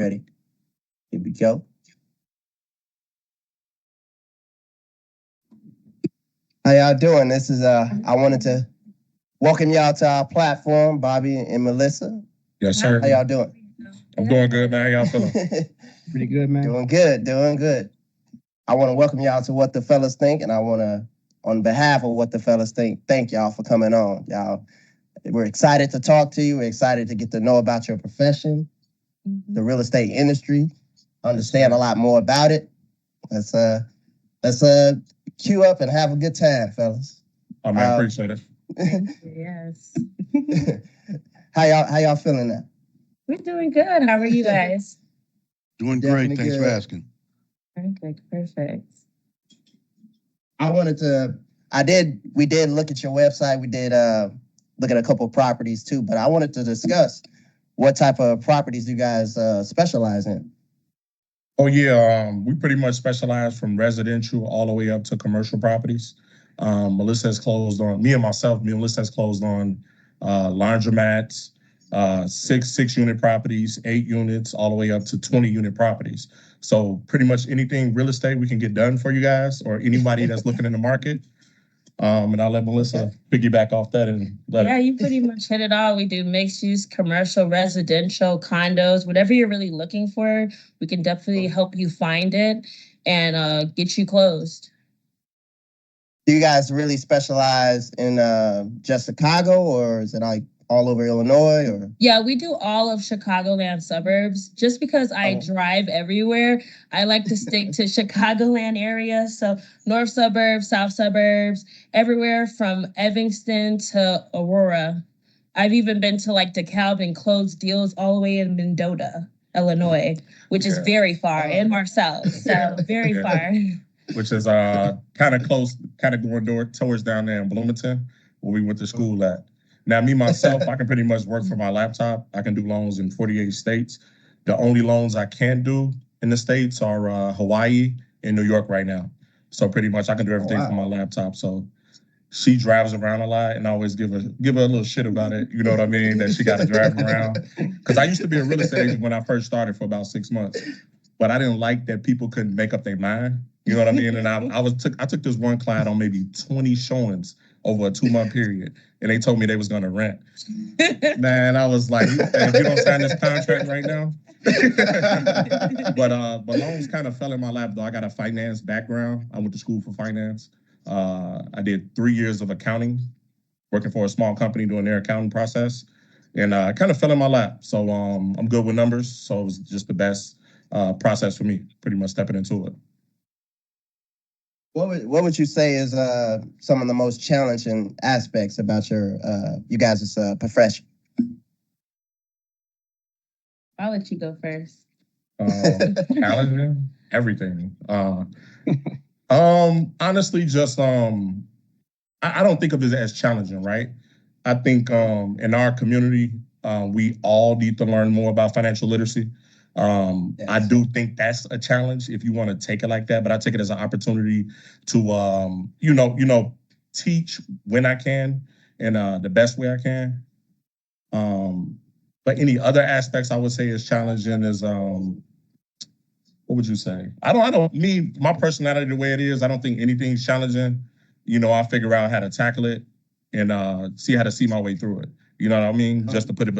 ready. Here we go. How y'all doing? This is I wanted to welcome y'all to our platform, Bobby and Melissa. Yes, sir. How y'all doing? I'm doing good, man. How y'all feeling? Pretty good, man. Doing good. I want to welcome y'all to What the Fellas Think, and I want to, on behalf of What the Fellas Think, thank y'all for coming on. Y'all, we're excited to talk to you. We're excited to get to know about your profession, the real estate industry, understand a lot more about it. Let's queue up and have a good time, fellas. Oh man, appreciate it. Yes. How y'all feeling now? We're doing good. How are you guys? Doing Definitely great. Thanks good. for asking. Perfect. We did look at your website. We did look at a couple of properties too, but I wanted to discuss what type of properties you guys specialize in. Oh yeah, we pretty much specialize from residential all the way up to commercial properties. Melissa has closed on Melissa has closed on laundromats, six unit properties, 8 units, all the way up to 20 unit properties. So pretty much anything real estate we can get done for you guys or anybody that's looking in the market. And I'll let Melissa piggyback off that and you pretty much hit it all. We do mixed use, commercial, residential, condos, whatever you're really looking for. We can definitely help you find it and get you closed. Do you guys really specialize in just Chicago, or is it like all over Illinois? Or yeah, we do all of Chicagoland suburbs. Just because I drive everywhere, I like to stick to Chicagoland area. So north suburbs, south suburbs, everywhere from Evanston to Aurora. I've even been to like DeKalb and closed deals all the way in Mendota, Illinois, which is very far, and Marcellus, so very far. Which is kind of close, kind of going towards down there in Bloomington, where we went to school at. Now, me, myself, I can pretty much work from my laptop. I can do loans in 48 states. The only loans I can't do in the States are Hawaii and New York right now. So pretty much I can do everything from my laptop. So she drives around a lot, and I always give her a little shit about it. You know what I mean? That she got to drive around. Because I used to be a real estate agent when I first started for about 6 months. But I didn't like that people couldn't make up their mind. You know what I mean? And I took this one client on maybe 20 showings over a 2-month period, and they told me they was gonna rent. Man, I was like, if you don't sign this contract right now. But loans kind of fell in my lap though. I got a finance background. I went to school for finance. I did 3 years of accounting, working for a small company doing their accounting process, and it kind of fell in my lap. So I'm good with numbers. So it was just the best process for me, pretty much stepping into it. What would you say is some of the most challenging aspects about you guys' profession? I'll let you go first. Challenging everything. Honestly, just I don't think of it as challenging, right? I think in our community, we all need to learn more about financial literacy. Yes. I do think that's a challenge if you want to take it like that, but I take it as an opportunity to teach when I can and the best way I can. But any other aspects I would say is challenging is what would you say? My personality the way it is, I don't think anything's challenging. I figure out how to tackle it and see how to see my way through it. You know what I mean? Just to put it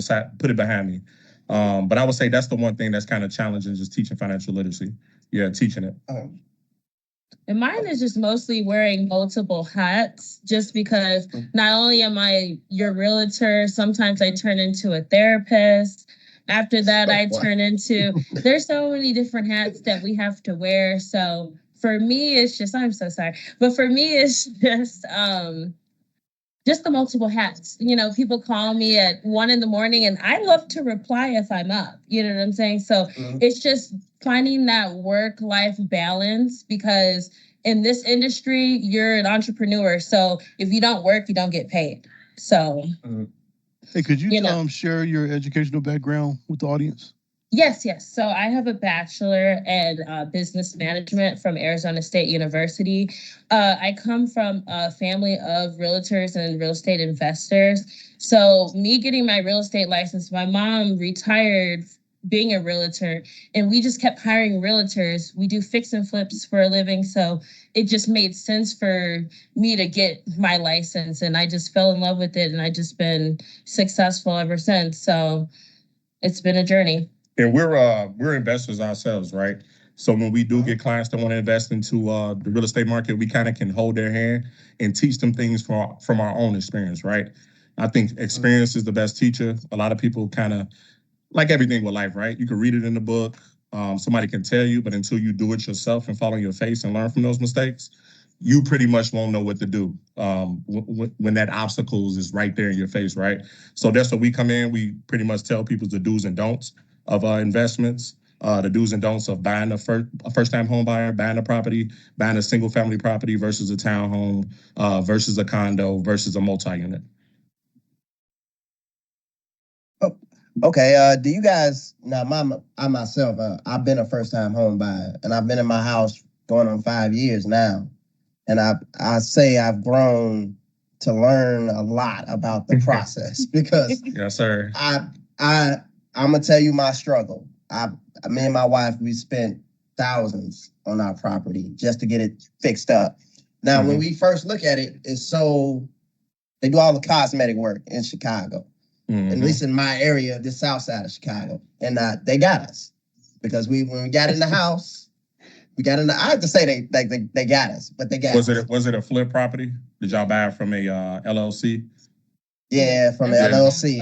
behind me. But I would say that's the one thing that's kind of challenging, just teaching financial literacy. Yeah, teaching it. And mine is just mostly wearing multiple hats, just because not only am I your realtor, sometimes I turn into a therapist. After that, I turn into, there's so many different hats that we have to wear. So for me, it's just, I'm so sorry. But for me, it's just the multiple hats. People call me at 1 a.m. and I love to reply if I'm up. You know what I'm saying? So it's just finding that work-life balance, because in this industry, you're an entrepreneur. So if you don't work, you don't get paid. So. Hey, could you share your educational background with the audience? Yes. So I have a bachelor in business management from Arizona State University. I come from a family of realtors and real estate investors. So me getting my real estate license, my mom retired being a realtor, and we just kept hiring realtors. We do fix and flips for a living, so it just made sense for me to get my license, and I just fell in love with it, and I just been successful ever since. So it's been a journey. And we're investors ourselves, right? So when we do get clients that want to invest into the real estate market, we kind of can hold their hand and teach them things from our own experience, right? I think experience is the best teacher. A lot of people kind of, like everything with life, right? You can read it in the book. Somebody can tell you, but until you do it yourself and follow your face and learn from those mistakes, you pretty much won't know what to do when that obstacles is right there in your face, right? So that's what we come in. We pretty much tell people the do's and don'ts of investments, the do's and don'ts of buying a first-time home buyer, buying a property, buying a single-family property versus a townhome, versus a condo, versus a multi-unit. Okay, do you guys now? I myself, I've been a first-time home buyer, and I've been in my house going on 5 years now, and I say I've grown to learn a lot about the process because Yes, sir. I'm gonna tell you my struggle. Me and my wife, we spent thousands on our property just to get it fixed up. Now, when we first look at it, they do all the cosmetic work in Chicago. At least in my area, the south side of Chicago. And they got us. Because when we got in the house, I have to say they got us, but they got us. Was it a flip property? Did y'all buy it from a LLC? Yeah, from the LLC.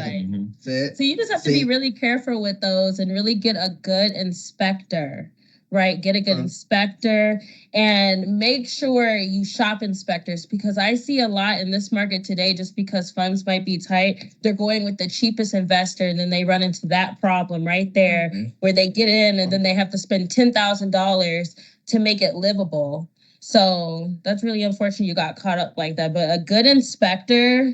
So you just have to be really careful with those and really get a good inspector, right? Get a good inspector and make sure you shop inspectors, because I see a lot in this market today, just because funds might be tight, they're going with the cheapest investor, and then they run into that problem right there where they get in and then they have to spend $10,000 to make it livable. So that's really unfortunate you got caught up like that. But a good inspector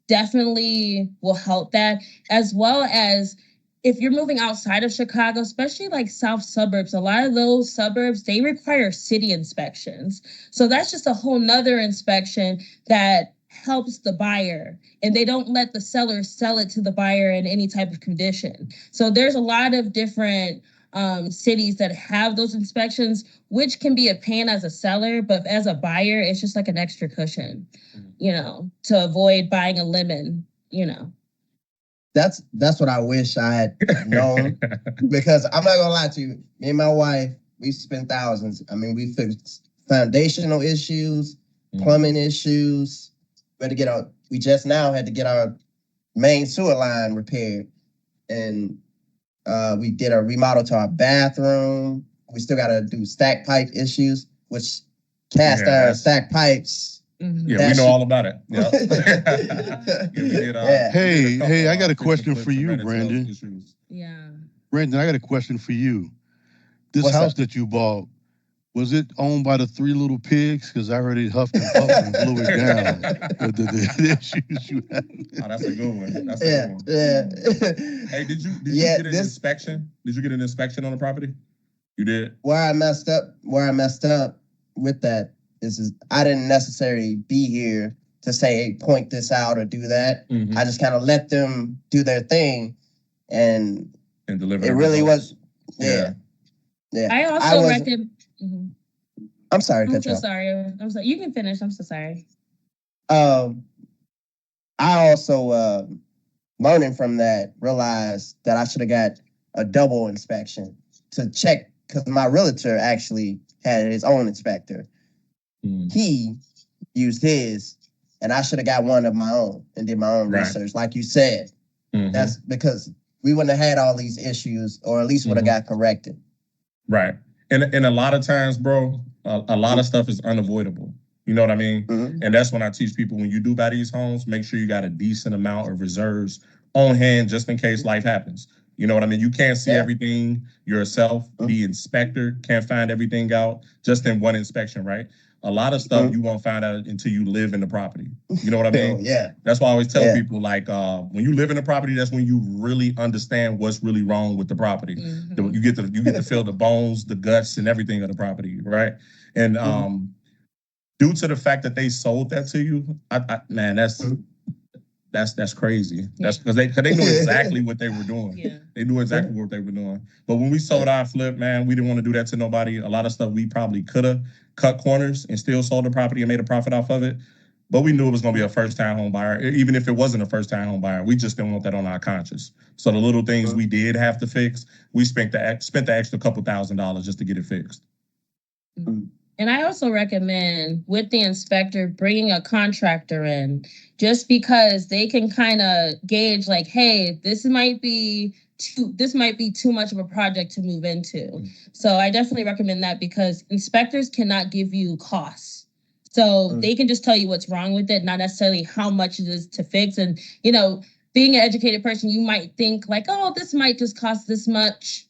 definitely will help that, as well as if you're moving outside of Chicago, especially like south suburbs, a lot of those suburbs, they require city inspections. So that's just a whole nother inspection that helps the buyer, and they don't let the seller sell it to the buyer in any type of condition. So there's a lot of different cities that have those inspections, which can be a pain as a seller, but as a buyer, it's just like an extra cushion, to avoid buying a lemon, That's what I wish I had known, because I'm not gonna lie to you. Me and my wife, we spent thousands. I mean, we fixed foundational issues, plumbing issues. We just now had to get our main sewer line repaired, and we did a remodel to our bathroom. We still got to do stack pipe issues, which cast iron stack pipes. Yeah, we know all about it. Yeah. Hey, I got a question for you, Brandon. Yeah. Brandon, I got a question for you. This What's house up? that you bought, was it owned by the three little pigs? Because I heard it huffed and puffed and blew it down. The issues you had. Oh, that's a good one. That's a good one. Yeah. Hey, did you get an inspection? Did you get an inspection on the property? You did? Where I messed up with that is I didn't necessarily be here to say, hey, point this out or do that. I just kind of let them do their thing, and deliver. It really was. Yeah. I also recommend. I'm sorry. I'm so sorry. You can finish. I'm so sorry. I also learning from that realized that I should have got a double inspection to check, because my realtor actually had his own inspector. He used his, and I should have got one of my own and did my own research, like you said. That's because we wouldn't have had all these issues, or at least would have got corrected. Right. And a lot of times, bro, a lot of stuff is unavoidable. You know what I mean? And that's when I teach people, when you do buy these homes, make sure you got a decent amount of reserves on hand just in case life happens. You know what I mean? You can't see everything yourself. The inspector can't find everything out just in one inspection, right? A lot of stuff you won't find out until you live in the property. You know what I mean? That's why I always tell people, like, when you live in the property, that's when you really understand what's really wrong with the property. You get to feel the bones, the guts, and everything of the property, right? And due to the fact that they sold that to you, man, That's crazy. That's because they knew exactly what they were doing. Yeah. They knew exactly what they were doing. But when we sold our flip, man, we didn't want to do that to nobody. A lot of stuff we probably could have cut corners and still sold the property and made a profit off of it. But we knew it was going to be a first-time home buyer. Even if it wasn't a first-time home buyer, we just didn't want that on our conscience. So the little things we did have to fix, we spent the extra couple $1,000s just to get it fixed. And I also recommend with the inspector bringing a contractor in, just because they can kind of gauge like, hey, this might be too much of a project to move into. So I definitely recommend that, because inspectors cannot give you costs. So they can just tell you what's wrong with it, not necessarily how much it is to fix. And, being an educated person, you might think like, oh, this might just cost this much,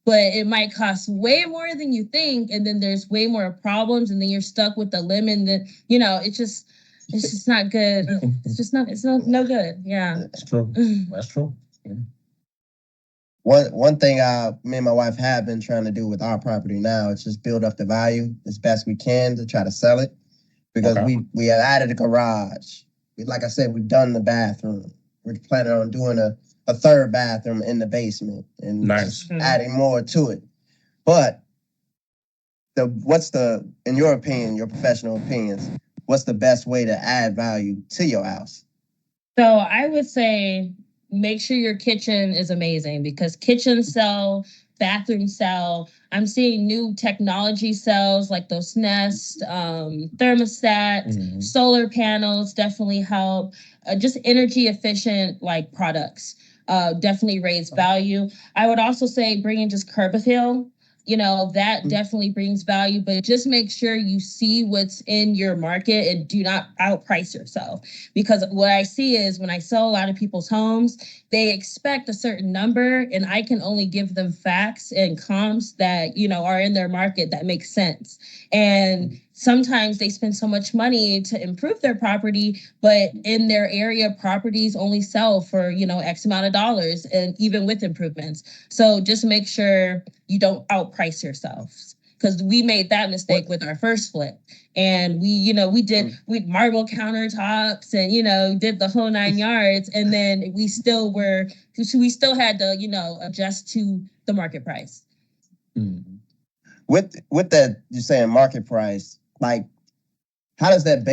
but it might cost way more than you think. And then there's way more problems, and then you're stuck with the lemon that, it's just not good. It's no good. Yeah. That's true. That's true. Yeah. One thing me and my wife have been trying to do with our property now is just build up the value as best we can to try to sell it. Because we have added a garage. Like I said, we've done the bathroom. We're planning on doing a third bathroom in the basement and just adding more to it. But in your opinion, your professional opinions, what's the best way to add value to your house? So I would say make sure your kitchen is amazing, because kitchens sell, bathrooms sell. I'm seeing new technology sells, like those Nest, thermostats, solar panels definitely help. Just energy efficient like products definitely raise value. I would also say bringing just curb appeal. That definitely brings value, but just make sure you see what's in your market and do not outprice yourself. Because what I see is when I sell a lot of people's homes, they expect a certain number, and I can only give them facts and comps that, are in their market that make sense. And sometimes they spend so much money to improve their property, but in their area, properties only sell for, X amount of dollars, and even with improvements. So just make sure you don't outprice yourselves, because we made that mistake with our first flip. And we marble countertops and, did the whole 9 yards. And then we still had to, adjust to the market price. With that, you're saying market price, like, how does that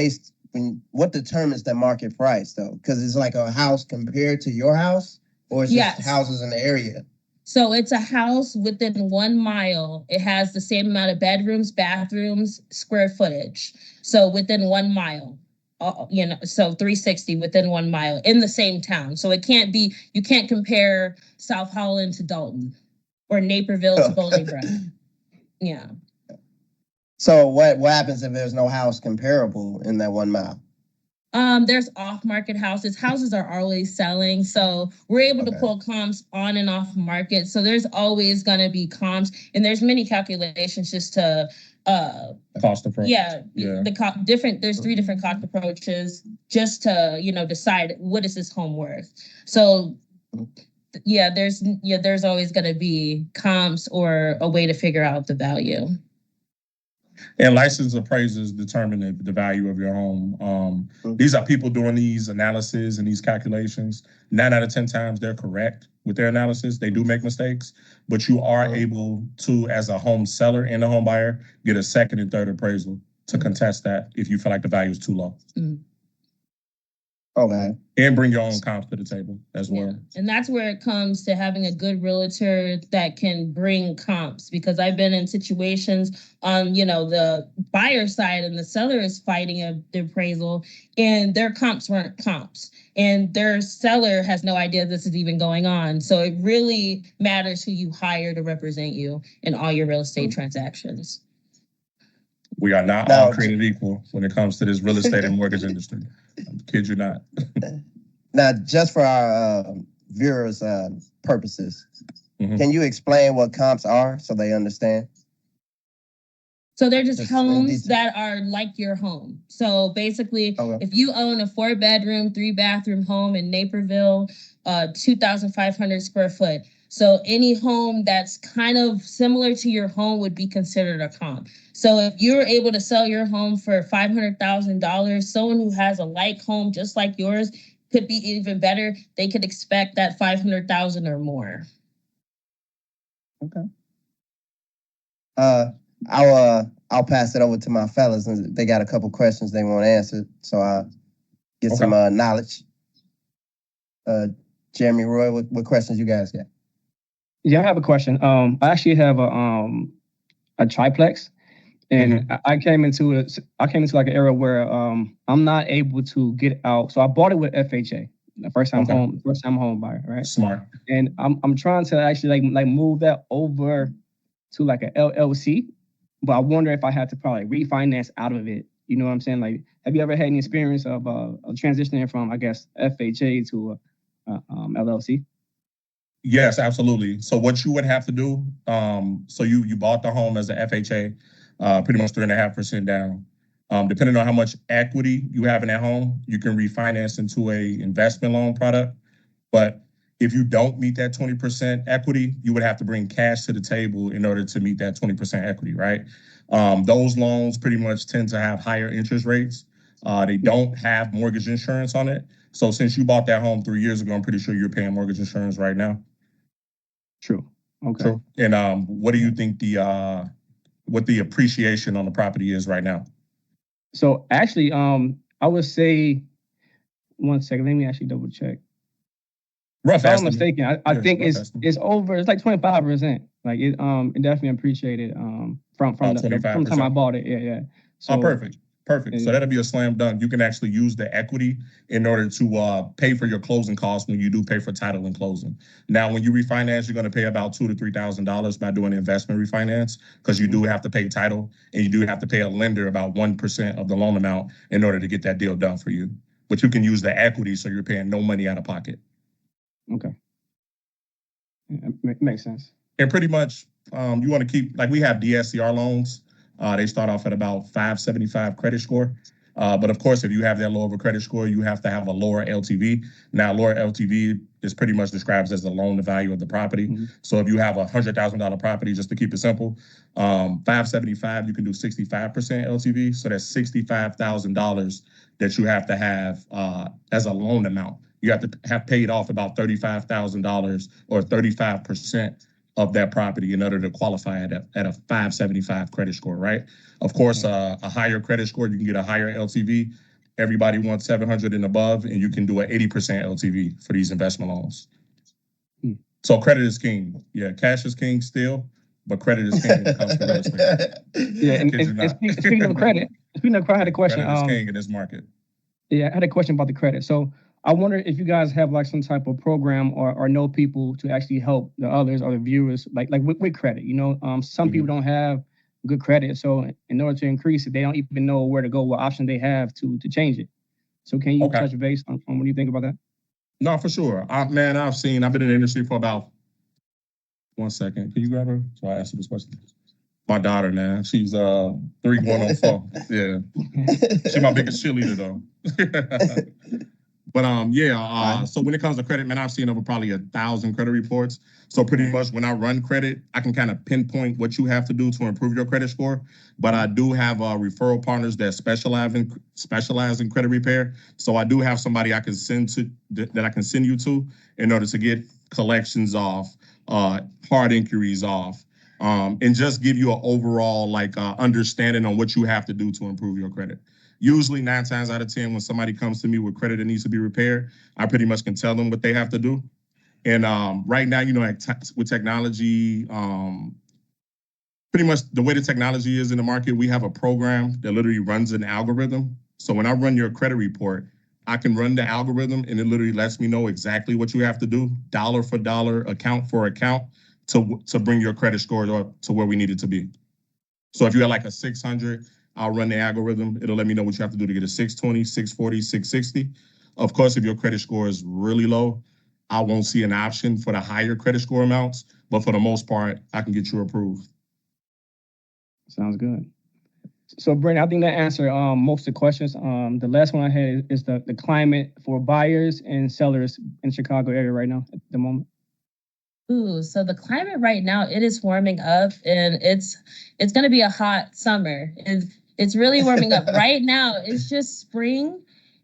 what determines that market price though? Because it's like a house compared to your house, or it's just houses in the area? So it's a house within 1 mile. It has the same amount of bedrooms, bathrooms, square footage. So within 1 mile, so 360 within 1 mile in the same town. So you can't compare South Holland to Dalton or Naperville to Bolingbrook. Yeah. So what happens if there's no house comparable in that 1 mile? There's off-market houses. Houses are always selling, so we're able to pull comps on and off market. So there's always going to be comps, and there's many calculations just to cost approach. There's 3 different cost approaches just to decide what is this home worth. So there's always going to be comps or a way to figure out the value. And licensed appraisers determine the value of your home. These are people doing these analyses and these calculations. 9 out of 10 times they're correct with their analysis. They do make mistakes, but you are able to, as a home seller and a home buyer, get a second and third appraisal to contest that if you feel like the value is too low. Okay. And bring your own comps to the table as well. And that's where it comes to having a good realtor that can bring comps, because I've been in situations on, the buyer side and the seller is fighting the appraisal, and their comps weren't comps. And their seller has no idea this is even going on. So it really matters who you hire to represent you in all your real estate transactions. We are not all created equal when it comes to this real estate and mortgage industry. I kid you not. Now, just for our viewers' purposes, can you explain what comps are so they understand? So they're just homes that are like your home. So basically, if you own a 4-bedroom, 3-bathroom home in Naperville, 2,500 square foot. So any home that's kind of similar to your home would be considered a comp. So if you're able to sell your home for $500,000, someone who has a like home just like yours, could be even better. They could expect that 500,000 or more. Okay. I'll pass it over to my fellas, and they got a couple questions they want answered, so I'll get some knowledge. Jeremy, Roy, what questions you guys got? Yeah, I have a question. I actually have a triplex, and I came into like an era where I'm not able to get out. So I bought it with FHA, the first time home buyer, right? Smart. And I'm trying to actually like move that over to like a LLC, but I wonder if I had to probably refinance out of it. You know what I'm saying? Like, have you ever had any experience of transitioning from, I guess, FHA to LLC? Yes, absolutely. So what you would have to do, so you bought the home as an FHA, pretty much 3.5% down. Depending on how much equity you have in that home, you can refinance into a investment loan product. But if you don't meet that 20% equity, you would have to bring cash to the table in order to meet that 20% equity, right? Those loans pretty much tend to have higher interest rates. They don't have mortgage insurance on it. So since you bought that home 3 years ago, I'm pretty sure you're paying mortgage insurance right now. True. Okay. True. And what do you think what the appreciation on the property is right now? So actually, I would say, one second, let me actually double check. Rough If I'm estimate. mistaken, I think it's over. It's like 25%. Like it definitely appreciated from the time I bought it. Yeah. So perfect. So that'll be a slam dunk. You can actually use the equity in order to pay for your closing costs when you do pay for title and closing. Now, when you refinance, you're going to pay about $2,000 to $3,000 by doing investment refinance, because you do have to pay title and you do have to pay a lender about 1% of the loan amount in order to get that deal done for you. But you can use the equity, so you're paying no money out of pocket. Okay. Yeah, makes sense. And pretty much, you want to keep, like, we have DSCR loans. They start off at about 575 credit score. But of course, if you have that low of a credit score, you have to have a lower LTV. Now, lower LTV is pretty much described as the loan to value of the property. So if you have a $100,000 property, just to keep it simple, 575, you can do 65% LTV. So that's $65,000 that you have to have as a loan amount. You have to have paid off about $35,000 or 35% of that property in order to qualify at a 575 credit score, right? Of course, a higher credit score, you can get a higher LTV. Everybody wants 700 and above, and you can do an 80% LTV for these investment loans. So credit is king. Yeah, cash is king still, but credit is king when it comes to real estate. Yeah, and speaking of credit, I had a question. Credit is king in this market. Yeah, I had a question about the credit. So I wonder if you guys have like some type of program or know people to actually help the others or the viewers like with credit. You know, some people don't have good credit, so in order to increase it, they don't even know where to go, what option they have to change it. So can you touch base on what do you think about that? No, for sure. I've been in the industry for about 1 second. Can you grab her? So I asked you this question. My daughter, man, she's 3 going on 4. Yeah, she's my biggest cheerleader though. But so when it comes to credit, man, I've seen over probably 1,000 credit reports. So pretty much when I run credit, I can kind of pinpoint what you have to do to improve your credit score. But I do have referral partners that specialize in credit repair. So I do have somebody I can send you to in order to get collections off, hard inquiries off, and just give you an overall understanding on what you have to do to improve your credit. Usually 9 times out of 10, when somebody comes to me with credit that needs to be repaired, I pretty much can tell them what they have to do. And right now, you know, with technology, pretty much the way the technology is in the market, we have a program that literally runs an algorithm. So when I run your credit report, I can run the algorithm and it literally lets me know exactly what you have to do, dollar for dollar, account for account, to bring your credit score up to where we need it to be. So if you have like a 600, I'll run the algorithm. It'll let me know what you have to do to get a 620, 640, 660. Of course, if your credit score is really low, I won't see an option for the higher credit score amounts. But for the most part, I can get you approved. Sounds good. So, Brandon, I think that answered most of the questions. The last one I had is the climate for buyers and sellers in Chicago area right now at the moment. Ooh, so the climate right now, it is warming up, and it's going to be a hot summer. It's really warming up. Right now, it's just spring,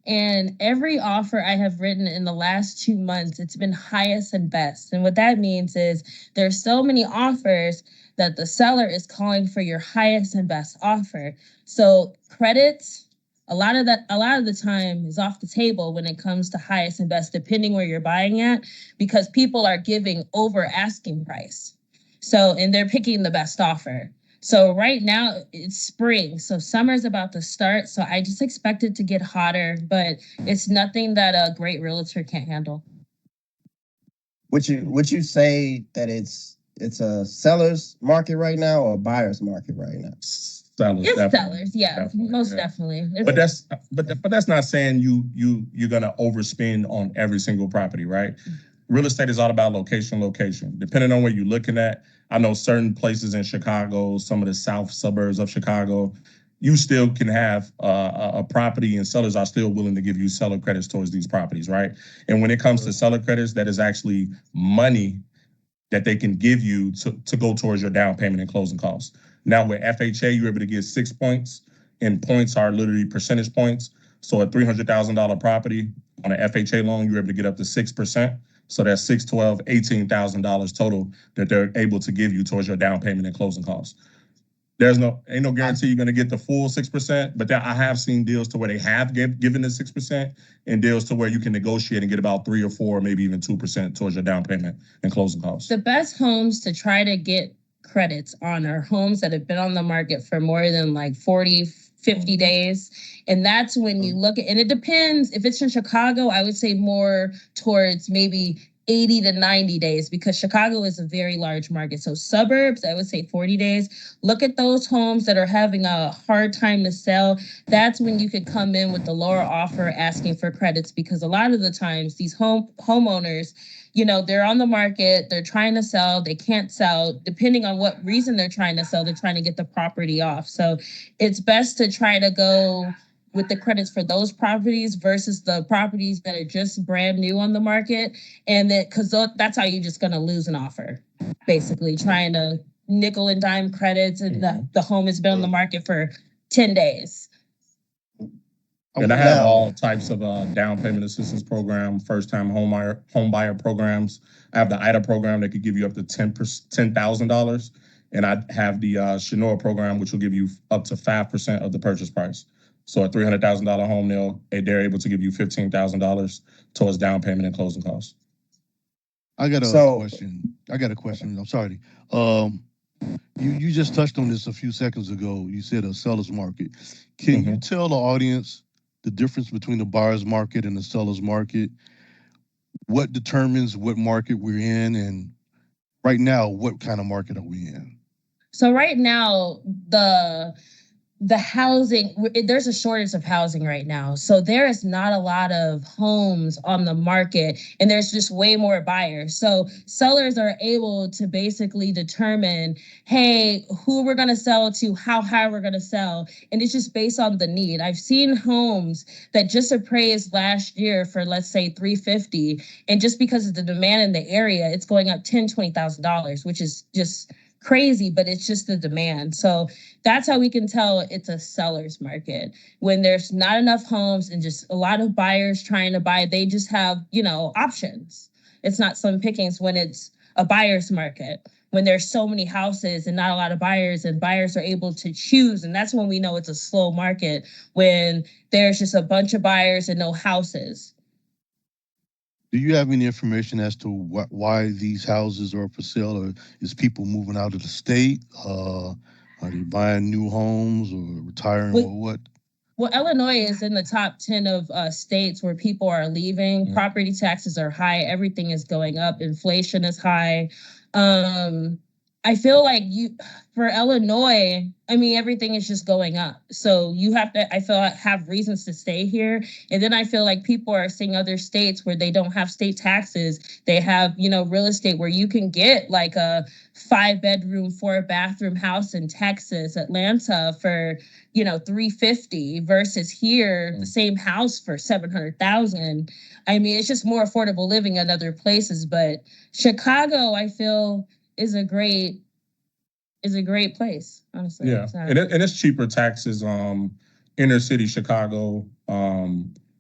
And every offer I have written in the last 2 months, it's been highest and best. And what that means is there's so many offers that the seller is calling for your highest and best offer. So credits, a lot of the time is off the table when it comes to highest and best, depending where you're buying at, because people are giving over asking price. So, and they're picking the best offer. So right now it's spring, so summer's about to start. So I just expect it to get hotter, but it's nothing that a great realtor can't handle. Would you say that it's a seller's market right now or a buyer's market right now? Sellers, It's definitely. sellers, yeah, most definitely. But that's not saying you're gonna overspend on every single property, right? Real estate is all about location. Depending on where you're looking at, I know certain places in Chicago, some of the south suburbs of Chicago, you still can have a property, and sellers are still willing to give you seller credits towards these properties, right? And when it comes to seller credits, that is actually money that they can give you to go towards your down payment and closing costs. Now with FHA, you're able to get 6 points, and points are literally percentage points. So a $300,000 property on an FHA loan, you're able to get up to 6%. So that's $6, $12, $18,000 total that they're able to give you towards your down payment and closing costs. Ain't no guarantee you're going to get the full 6%, but I have seen deals to where they have given the 6%, and deals to where you can negotiate and get about 3 or 4, maybe even 2% towards your down payment and closing costs. The best homes to try to get credits on are homes that have been on the market for more than like 40, 50 days. And that's when you look at, and it depends. If it's in Chicago, I would say more towards maybe 80 to 90 days, because Chicago is a very large market. So suburbs, I would say 40 days. Look at those homes that are having a hard time to sell. That's when you could come in with the lower offer asking for credits, because a lot of the times these homeowners, they're on the market, they're trying to sell, they can't sell. Depending on what reason they're trying to sell, they're trying to get the property off. So it's best to try to go with the credits for those properties versus the properties that are just brand new on the market. And that, because that's how you're just going to lose an offer, basically trying to nickel and dime credits, and the home has been on the market for 10 days. And I have all types of down payment assistance program, first time home buyer programs. I have the IDA program that could give you up to $10,000, and I have the Shenora program, which will give you up to 5% of the purchase price. So a $300,000 home, they're able to give you $15,000 towards down payment and closing costs. I got a question. I'm sorry. You just touched on this a few seconds ago. You said a seller's market. Can you tell the audience the difference between the buyer's market and the seller's market? What determines what market we're in, and right now, what kind of market are we in? So right now, the housing, there's a shortage of housing right now. So there is not a lot of homes on the market, and there's just way more buyers. So sellers are able to basically determine, hey, who we're going to sell to, how high we're going to sell. And it's just based on the need. I've seen homes that just appraised last year for, let's say, $350. And just because of the demand in the area, it's going up $10,000, $20,000, which is just crazy, but it's just the demand. So that's how we can tell it's a seller's market. When there's not enough homes and just a lot of buyers trying to buy, they just have, options. It's not slim pickings when it's a buyer's market, when there's so many houses and not a lot of buyers, and buyers are able to choose. And that's when we know it's a slow market, when there's just a bunch of buyers and no houses. Do you have any information as to why these houses are for sale? Or is people moving out of the state? Are they buying new homes or retiring, or what? Well, Illinois is in the top 10 of states where people are leaving. Property taxes are high. Everything is going up. Inflation is high. I feel like for Illinois, everything is just going up. So you have to, have reasons to stay here. And then I feel like people are seeing other states where they don't have state taxes. They have, real estate where you can get like a 5-bedroom, 4-bathroom house in Texas, Atlanta for, $350 versus here, the same house for $700,000. It's just more affordable living in other places. But Chicago, I feel, is a great place, honestly. Yeah, and it's cheaper taxes. Inner city Chicago,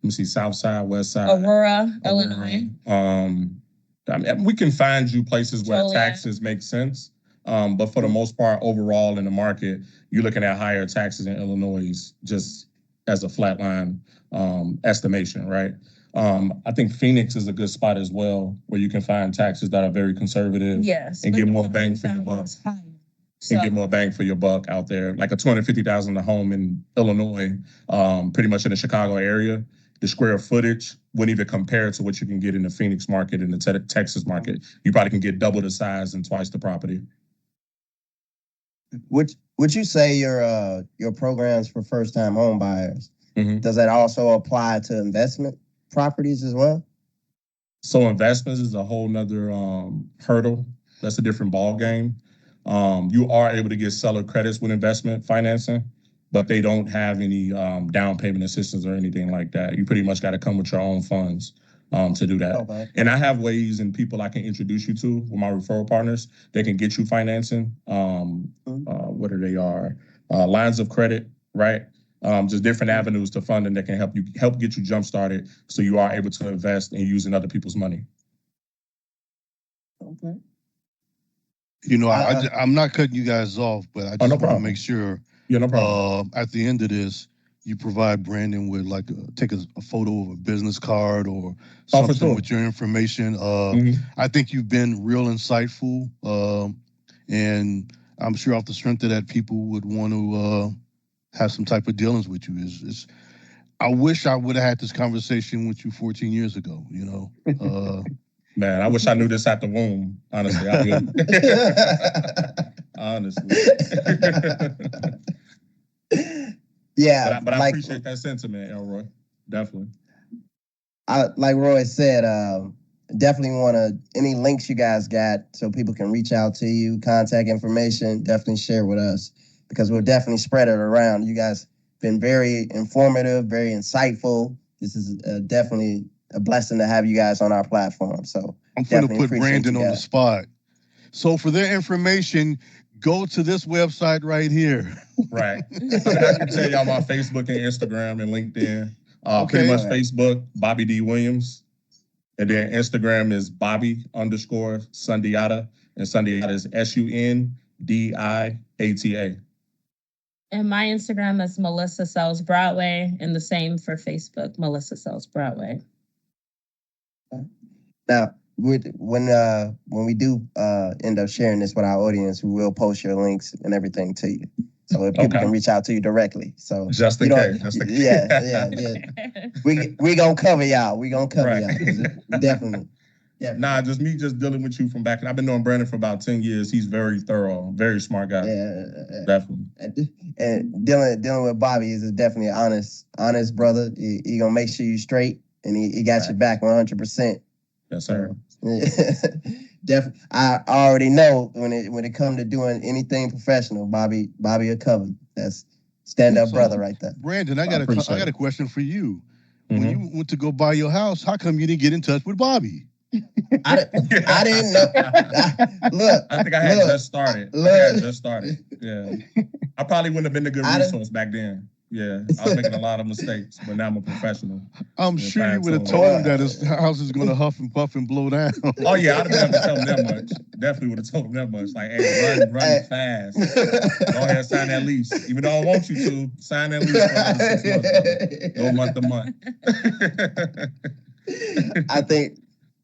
me see, South Side, West Side. Aurora, Illinois. I mean, we can find you places where Joliet. taxes make sense. But for the most part, overall in the market, you're looking at higher taxes in Illinois just as a flatline estimation, right? I think Phoenix is a good spot as well, where you can find taxes that are very conservative. Yes. And get more bang for your buck. And get more bang for your buck out there. Like a $250,000 home in Illinois, pretty much in the Chicago area, the square footage wouldn't even compare to what you can get in the Phoenix market and the Texas market. You probably can get double the size and twice the property. Would you say your programs for first time home buyers, does that also apply to investment properties as well? So investments is a whole nother hurdle. That's a different ball game. You are able to get seller credits with investment financing, but they don't have any down payment assistance or anything like that. You pretty much got to come with your own funds to do that. Okay. And I have ways and people I can introduce you to with my referral partners. They can get you financing. What are they are? Lines of credit, right? Just different avenues to funding that can help get you jump started, so you are able to invest and using other people's money. Okay. You know, I'm not cutting you guys off, but I just want to make sure. Yeah, no problem. At the end of this, you provide Brandon with like take a photo of a business card or something with your information. I think you've been real insightful, and I'm sure off the strength of that, people would want to have some type of dealings with you. I wish I would have had this conversation with you 14 years ago. You know. Man, I wish I knew this at the womb. Honestly, honestly. Yeah, but I appreciate that sentiment, Elroy. Definitely. Like Roy said, definitely want any links you guys got so people can reach out to you, contact information, definitely share with us, because we'll definitely spread it around. You guys been very informative, very insightful. This is definitely a blessing to have you guys on our platform. So I'm going to put Brandon on the spot. So for their information, go to this website right here. Right. I can tell y'all my Facebook and Instagram and LinkedIn. Pretty much Facebook, Bobby D. Williams. And then Instagram is Bobby_Sundiata. And Sundiata is SUNDIATA. And my Instagram is Melissa Sells Broadway. And the same for Facebook, Melissa Sells Broadway. Now, when we do end up sharing this with our audience, we will post your links and everything to you, so if people can reach out to you directly. So just in case. Yeah. We gonna cover y'all. We gonna cover y'all. Definitely. Yeah. Nah, just me dealing with you from back. I've been knowing Brandon for about 10 years. He's very thorough, very smart guy. Yeah. Definitely. And dealing with Bobby is definitely an honest brother. He gonna make sure you straight, and he got your back 100%. Yes, sir. Definitely. I already know when it comes to doing anything professional, Bobby will cover. That's stand-up brother right there. Brandon, I got a question for you. When you went to go buy your house, how come you didn't get in touch with Bobby? I didn't know. I think I had just started. Yeah. I probably wouldn't have been a good resource back then. Yeah, I was making a lot of mistakes, but now I'm a professional. I'm sure you would have told him that his house is going to huff and puff and blow down. Oh yeah, I'd have been able to tell him that much. Definitely would have told him that much. Like, hey, run fast. Go ahead, sign that lease. Even though I want you to, sign that lease for another 6 months. Go month to month. I think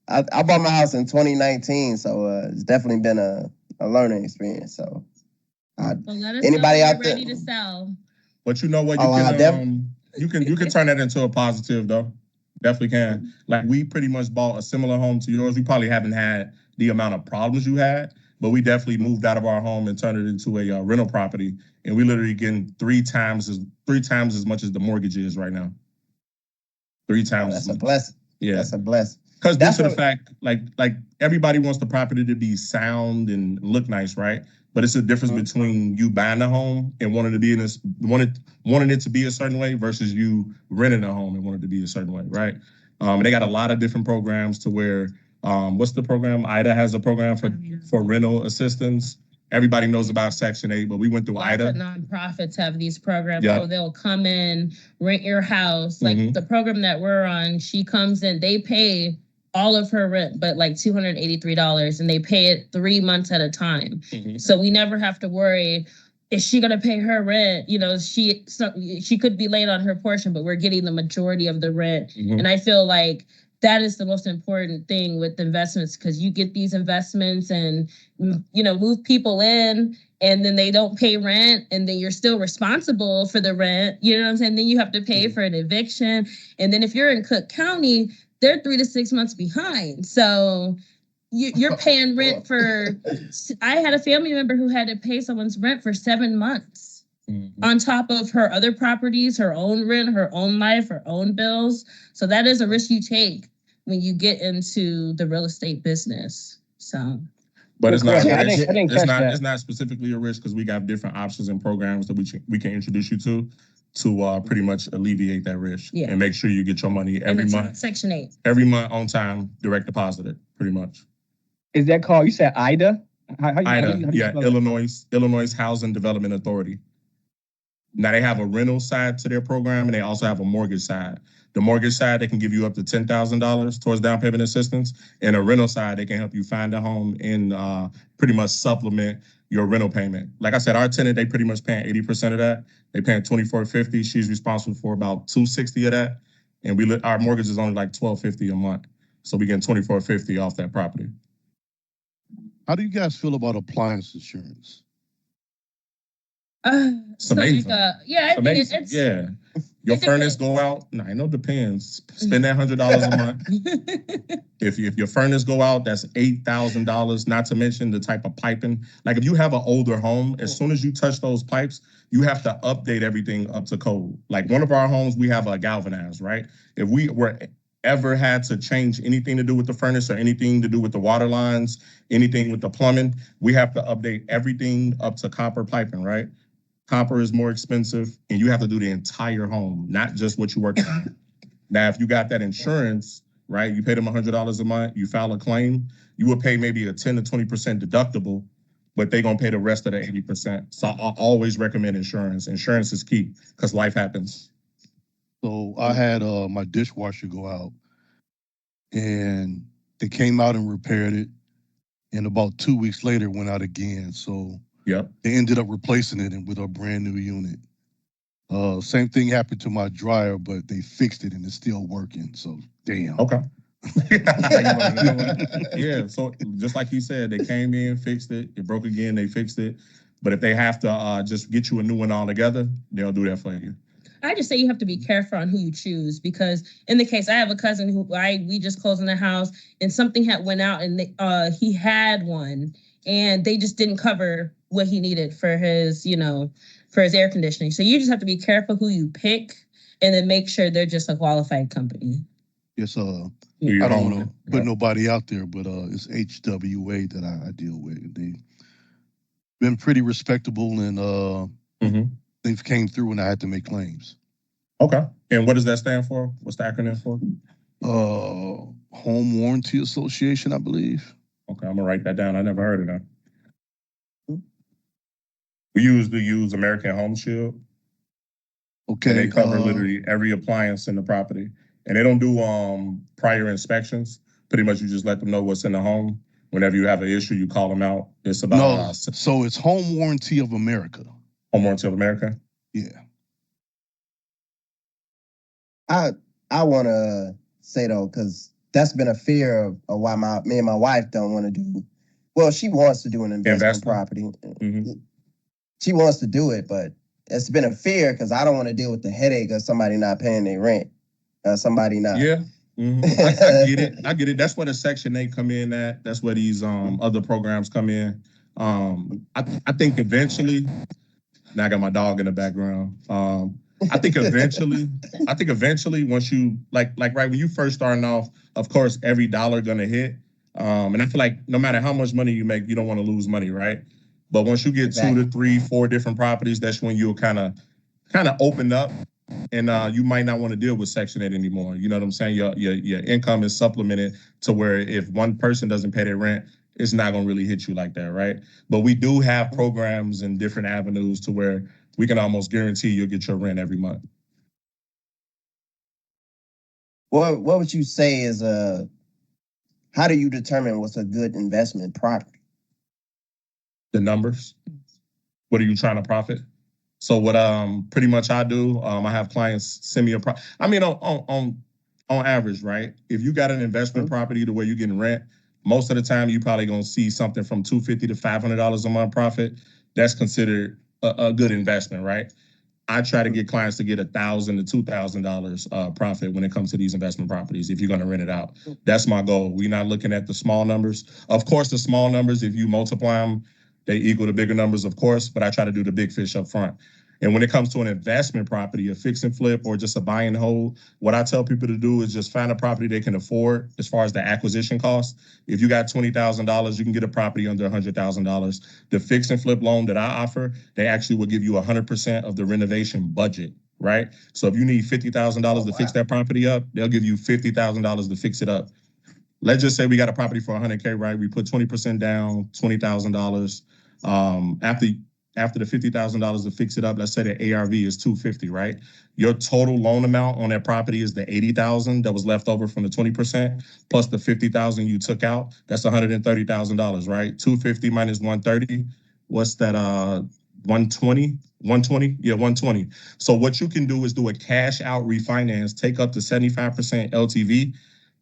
I bought my house in 2019, so it's definitely been a learning experience. So, anybody out there ready to sell? But you know what? You can turn that into a positive though. Definitely can. Like, we pretty much bought a similar home to yours. We probably haven't had the amount of problems you had, but we definitely moved out of our home and turned it into a rental property. And we literally getting three times as much as the mortgage is right now. 3 times. That's a blessing. Yeah, that's a blessing. Because due to the fact, like everybody wants the property to be sound and look nice, right? But it's a difference between you buying a home and wanting it to be a certain way versus you renting a home and wanting it to be a certain way, right? And they got a lot of different programs to where, what's the program? IDA has a program for rental assistance. Everybody knows about Section 8, but we went through Lots IDA. of nonprofits have these programs. Yeah. So they'll come in, rent your house. Like the program that we're on, she comes in, they pay all of her rent, but like $283, and they pay it 3 months at a time. So we never have to worry, is she gonna pay her rent? You know, she could be late on her portion, but we're getting the majority of the rent. And I feel like that is the most important thing with investments, because you get these investments and, you know, move people in, and then they don't pay rent, and then you're still responsible for the rent. You know what I'm saying? Then you have to pay for an eviction. And then if you're in Cook County, they're 3 to 6 months behind. So you're paying rent for, I had a family member who had to pay someone's rent for 7 months on top of her other properties, her own rent, her own life, her own bills. So that is a risk you take when you get into the real estate business. So, but it's not. I didn't catch that. It's not specifically a risk, because we got different options and programs that we can introduce you to pretty much alleviate that risk and make sure you get your money every month. Section 8. Every month on time, direct deposited, pretty much. Is that called? You said IDA? IDA, yeah, Illinois Housing Development Authority. Now they have a rental side to their program, and they also have a mortgage side. The mortgage side, they can give you up to $10,000 towards down payment assistance. And a rental side, they can help you find a home and pretty much supplement your rental payment. Like I said, our tenant, they pretty much paying 80% of that. They paying $2,450. She's responsible for about $260 of that. And our mortgage is only like $1,250 a month. So we getting $2,450 off that property. How do you guys feel about appliance insurance? It's amazing. I think it's yeah. Your furnace go out. No, it depends. Spend that $100 a month. If your furnace go out, that's $8,000. Not to mention the type of piping. Like if you have an older home, as soon as you touch those pipes, you have to update everything up to code. Like one of our homes, we have a galvanized, right? If we were ever had to change anything to do with the furnace or anything to do with the water lines, anything with the plumbing, we have to update everything up to copper piping, right? Copper is more expensive, and you have to do the entire home, not just what you work on. Now, if you got that insurance, right, you pay them $100 a month, you file a claim, you will pay maybe a 10 to 20% deductible, but they're going to pay the rest of the 80%. So I always recommend insurance. Insurance is key because life happens. So I had my dishwasher go out, and they came out and repaired it, and about 2 weeks later went out again. So yep, they ended up replacing it with a brand new unit. Same thing happened to my dryer, but they fixed it and it's still working. So damn. Okay. Yeah. So just like you said, they came in, fixed it. It broke again. They fixed it. But if they have to just get you a new one altogether, they'll do that for you. I just say you have to be careful on who you choose, because in the case, I have a cousin who we just closed in the house, and something had went out, and he had one, and they just didn't cover what he needed for his, for his air conditioning. So you just have to be careful who you pick, and then make sure they're just a qualified company. Yes, I don't want to put nobody out there, but it's HWA that I deal with. They've been pretty respectable, and they've came through when I had to make claims. Okay. And what does that stand for? What's the acronym for? Home Warranty Association, I believe. Okay, I'm gonna write that down. I never heard of that. We usually use American Home Shield. Okay. And they cover literally every appliance in the property. And they don't do prior inspections. Pretty much you just let them know what's in the home. Whenever you have an issue, you call them out. It's about so it's Home Warranty of America. Home Warranty of America? Yeah. I want to say, though, because that's been a fear of why me and my wife don't want to do. Well, she wants to do an investment property. She wants to do it, but it's been a fear because I don't want to deal with the headache of somebody not paying their rent. Somebody not. Yeah. I get it. I get it. That's where the Section 8 come in at. That's where these other programs come in. I think eventually, now I got my dog in the background. I think eventually once you like right when you first starting off, of course every dollar gonna hit. And I feel like no matter how much money you make, you don't want to lose money, right? But once you get 2 to 3, 4 different properties, that's when you'll kind of open up, and you might not want to deal with Section 8 anymore. You know what I'm saying? Your income is supplemented to where if one person doesn't pay their rent, it's not going to really hit you like that, right? But we do have programs and different avenues to where we can almost guarantee you'll get your rent every month. What would you say is how do you determine what's a good investment property? The numbers. What are you trying to profit? So what pretty much I do, I have clients send me on average, right? If you got an investment property to where you're getting rent, most of the time you probably gonna see something from $250 to $500 a month profit. That's considered a good investment, right? I try to get clients to get $1,000 to $2,000 profit when it comes to these investment properties. If you're going to rent it out, that's my goal. We're not looking at the small numbers. Of course, the small numbers, if you multiply them, they equal the bigger numbers, of course. But I try to do the big fish up front. And when it comes to an investment property, a fix and flip, or just a buy and hold, what I tell people to do is just find a property they can afford as far as the acquisition cost. If you got $20,000, you can get a property under $100,000. The fix and flip loan that I offer, they actually will give you 100% of the renovation budget, right? So if you need $50,000 to fix that property up, they'll give you $50,000 to fix it up. Let's just say we got a property for $100K, right? We put 20% down, $20,000. After the $50,000 to fix it up, let's say the ARV is $250, right? Your total loan amount on that property is the $80,000 that was left over from the 20%, plus the $50,000 you took out. That's $130,000, right? 250 minus 130, what's that? 120? 120? Yeah, 120. So what you can do is do a cash out refinance, take up to 75% LTV,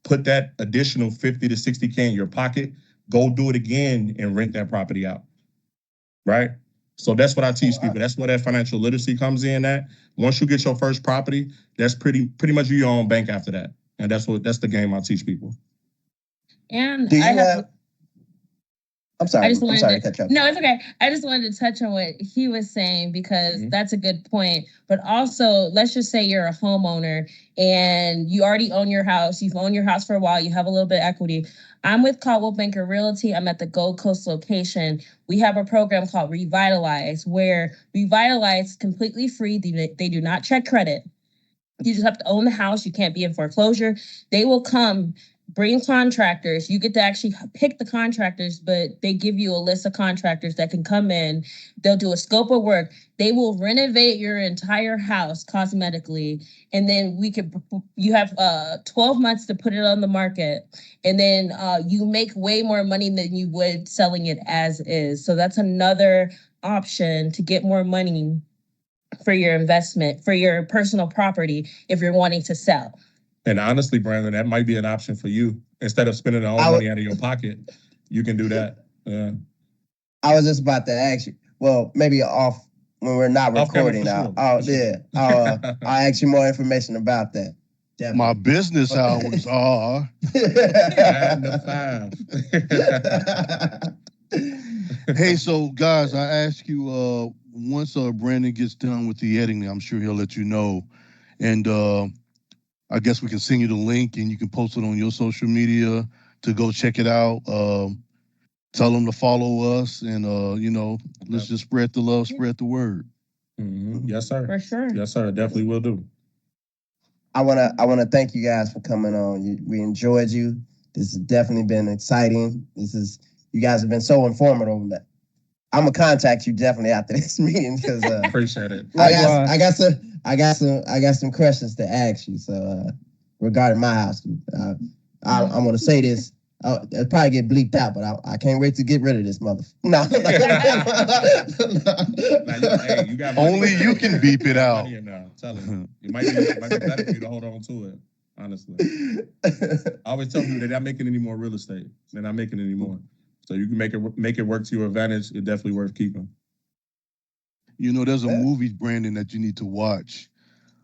put that additional 50 to 60K in your pocket, go do it again and rent that property out, right? So that's what I teach people. That's where that financial literacy comes in at. Once you get your first property, that's pretty much your own bank after that. And that's the game I teach people. And do you have I'm sorry. I'm sorry to cut you off. No, it's okay. I just wanted to touch on what he was saying because that's a good point. But also, let's just say you're a homeowner and you already own your house. You've owned your house for a while. You have a little bit of equity. I'm with Caldwell Banker Realty. I'm at the Gold Coast location. We have a program called Revitalize, where Revitalize is completely free. They do not check credit. You just have to own the house. You can't be in foreclosure. They will come, bring contractors. You get to actually pick the contractors, but they give you a list of contractors that can come in. They'll do a scope of work. They will renovate your entire house cosmetically. And then you have 12 months to put it on the market. And then you make way more money than you would selling it as is. So that's another option to get more money for your investment, for your personal property, if you're wanting to sell. And honestly, Brandon, that might be an option for you. Instead of spending all money out of your pocket, you can do that. I was just about to ask you. Well, maybe off when we're not recording now. Sure. I'll ask you more information about that. Definitely. My business hours are 9 to 5. Hey, so guys, I ask you once Brandon gets done with the editing, I'm sure he'll let you know. And I guess we can send you the link and you can post it on your social media to go check it out. Tell them to follow us and, let's just spread the love, spread the word. Mm-hmm. Yes, sir. For sure. Yes, sir. Definitely will do. I wanna thank you guys for coming on. We enjoyed you. This has definitely been exciting. You guys have been so informative. I'm gonna contact you definitely after this meeting because appreciate it. I got some questions to ask you. So regarding my house, I'm gonna say this. It'll probably get bleeped out, but I can't wait to get rid of this mother. No. Hey, you got only you can beep it out. Tell him. It might be better for you to hold on to it. Honestly, I always tell people they're not making any more real estate. They're not making any more. So you can make it work to your advantage. It's definitely worth keeping. There's a movie, Brandon, that you need to watch.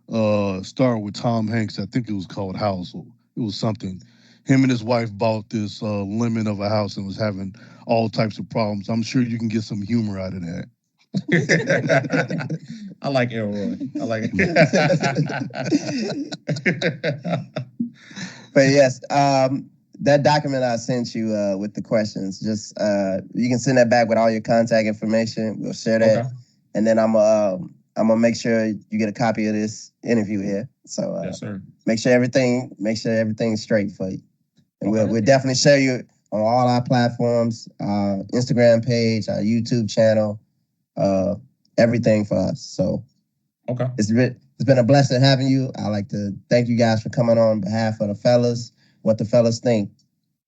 Starring with Tom Hanks. I think it was called House. It was something. Him and his wife bought this lemon of a house and was having all types of problems. I'm sure you can get some humor out of that. I like Elroy. I like it. But yes, that document I sent you with the questions, just you can send that back with all your contact information. We'll share that, and then I'm gonna make sure you get a copy of this interview here. So yes, sir. Make sure everything's straight for you, and we'll definitely share on all our platforms, our Instagram page, our YouTube channel, everything for us. So Okay. it's been a blessing having you. I'd like to thank you guys for coming on behalf of the fellas. What the fellas think.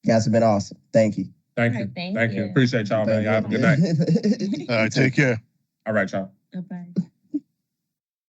You guys have been awesome. Thank you. Thank All you. right, thank Thank you. you. Appreciate y'all, man. Y'all have a good night. All right, take care. All right, y'all. Bye-bye.